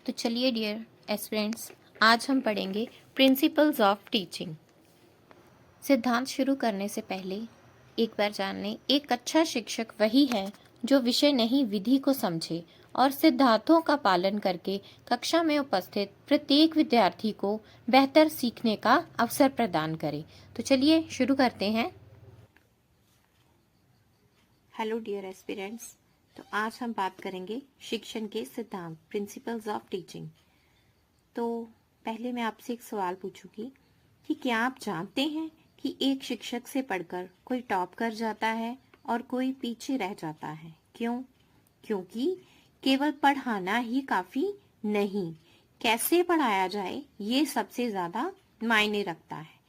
तो चलिए dear aspirants, आज हम पढ़ेंगे प्रिंसिपल्स ऑफ टीचिंग। सिद्धांत शुरू करने से पहले एक बार जान लें, एक अच्छा शिक्षक वही है जो विषय नहीं विधि को समझे और सिद्धांतों का पालन करके कक्षा में उपस्थित प्रत्येक विद्यार्थी को बेहतर सीखने का अवसर प्रदान करे। तो चलिए शुरू करते हैं। हेलो डियर एस्पिरेंट्स, तो आज हम बात करेंगे शिक्षण के सिद्धांत, प्रिंसिपल्स ऑफ टीचिंग। तो पहले मैं आपसे एक सवाल पूछूंगी कि क्या आप जानते हैं कि एक शिक्षक से पढ़कर कोई टॉप कर जाता है और कोई पीछे रह जाता है? क्यों? क्योंकि केवल पढ़ाना ही काफी नहीं, कैसे पढ़ाया जाए ये सबसे ज्यादा मायने रखता है।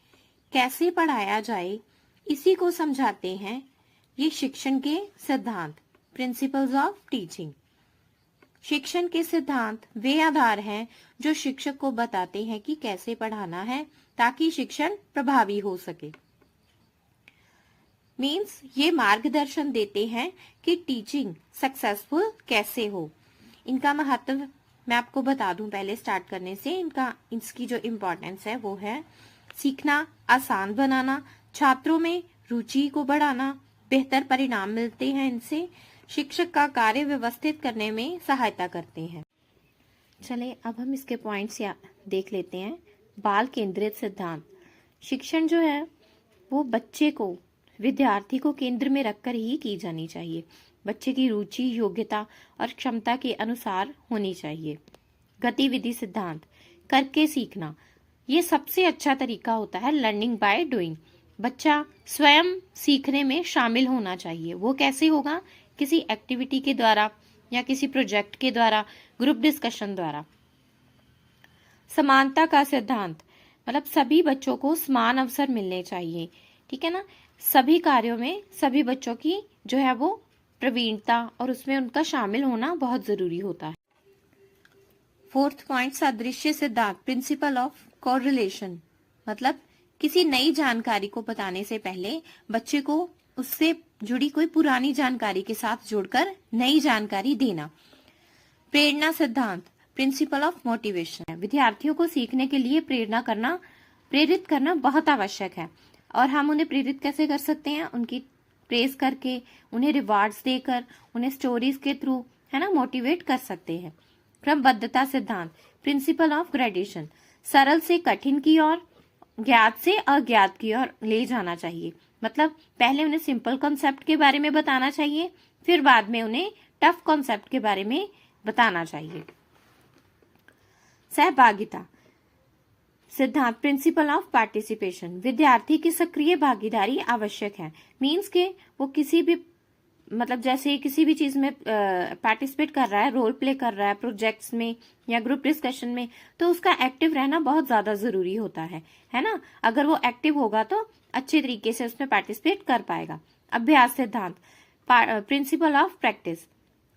कैसे पढ़ाया जाए इसी को समझाते हैं ये शिक्षण के सिद्धांत, प्रिंसिपल्स ऑफ टीचिंग। शिक्षण के सिद्धांत वे आधार हैं जो शिक्षक को बताते हैं कि कैसे पढ़ाना है ताकि शिक्षण प्रभावी हो सके। मीन्स ये मार्गदर्शन देते हैं कि टीचिंग सक्सेसफुल कैसे हो। इनका महत्व मैं आपको बता दूं पहले स्टार्ट करने से। इसकी जो इम्पोर्टेंस है वो है सीखना आसान बनाना, छात्रों में रुचि को बढ़ाना, बेहतर परिणाम मिलते हैं इनसे, शिक्षक का कार्य व्यवस्थित करने में सहायता करते हैं। चले अब हम इसके पॉइंट्स देख लेते हैं। बाल केंद्रित सिद्धांत। शिक्षण जो है वो बच्चे को, विद्यार्थी को केंद्र में रखकर ही की जानी चाहिए। बच्चे की रुचि, योग्यता और क्षमता के अनुसार होनी चाहिए। गतिविधि सिद्धांत। करके सीखना ये सबसे अच्छा तरीका होता है, लर्निंग बाय डूइंग। बच्चा स्वयं सीखने में शामिल होना चाहिए। वो कैसे होगा? किसी एक्टिविटी के द्वारा या किसी प्रोजेक्ट के द्वारा, ग्रुप डिस्कशन द्वारा। समानता का सिद्धांत, मतलब सभी बच्चों को समान अवसर मिलने चाहिए, ठीक है ना। सभी कार्यों में सभी बच्चों की जो है वो प्रवीणता और उसमें उनका शामिल होना बहुत जरूरी होता है। फोर्थ पॉइंट, सादृश्य सिद्धांत, प्रिंसिपल ऑफ कोरिलेशन। मतलब किसी नई जानकारी को बताने से पहले बच्चे को उससे जुड़ी कोई पुरानी जानकारी के साथ जोड़कर नई जानकारी देना। प्रेरणा सिद्धांत, प्रिंसिपल ऑफ मोटिवेशन। विद्यार्थियों को सीखने के लिए प्रेरित करना बहुत आवश्यक है। और हम उन्हें प्रेरित कैसे कर सकते हैं? उनकी प्रेज करके, उन्हें रिवार्ड्स देकर, उन्हें स्टोरीज के थ्रू, है ना, मोटिवेट कर सकते हैं। क्रमबद्धता सिद्धांत, प्रिंसिपल ऑफ ग्रेडेशन। सरल से कठिन की ओर, ज्ञात से अज्ञात की ओर ले जाना चाहिए। मतलब पहले उन्हें सिंपल कॉन्सेप्ट के बारे में बताना चाहिए, फिर बाद में उन्हें टफ कॉन्सेप्ट के बारे में बताना चाहिए। सहभागिता सिद्धांत, प्रिंसिपल ऑफ पार्टिसिपेशन। विद्यार्थी की सक्रिय भागीदारी आवश्यक है। मीन्स के वो किसी भी, मतलब जैसे किसी भी चीज में पार्टिसिपेट कर रहा है, रोल प्ले कर रहा है, प्रोजेक्ट्स में या ग्रुप डिस्कशन में, तो उसका एक्टिव रहना बहुत ज्यादा जरूरी होता है ना। अगर वो एक्टिव होगा तो अच्छे तरीके से उसमें पार्टिसिपेट कर पाएगा। अभ्यास सिद्धांत, प्रिंसिपल ऑफ प्रैक्टिस।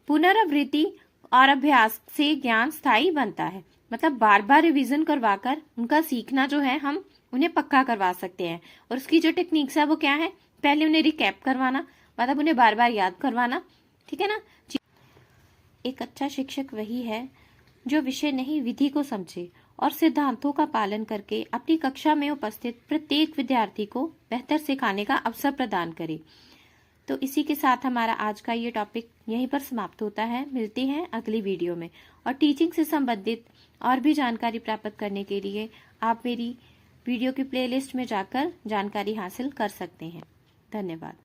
पुनरावृत्ति और अभ्यास से ज्ञान स्थायी बनता है। मतलब बार बार रिवीजन करवाकर उनका सीखना जो है हम उन्हें पक्का करवा सकते हैं। और उसकी जो टेक्निक्स है वो क्या है? पहले उन्हें रिकैप करवाना, मतलब उन्हें बार बार याद करवाना, ठीक है ना। एक अच्छा शिक्षक वही है जो विषय नहीं विधि को समझे और सिद्धांतों का पालन करके अपनी कक्षा में उपस्थित प्रत्येक विद्यार्थी को बेहतर सिखाने का अवसर प्रदान करे। तो इसी के साथ हमारा आज का ये टॉपिक यहीं पर समाप्त होता है। मिलते हैं अगली वीडियो में। और टीचिंग से संबंधित और भी जानकारी प्राप्त करने के लिए आप मेरी वीडियो की प्लेलिस्ट में जाकर जानकारी हासिल कर सकते हैं। धन्यवाद।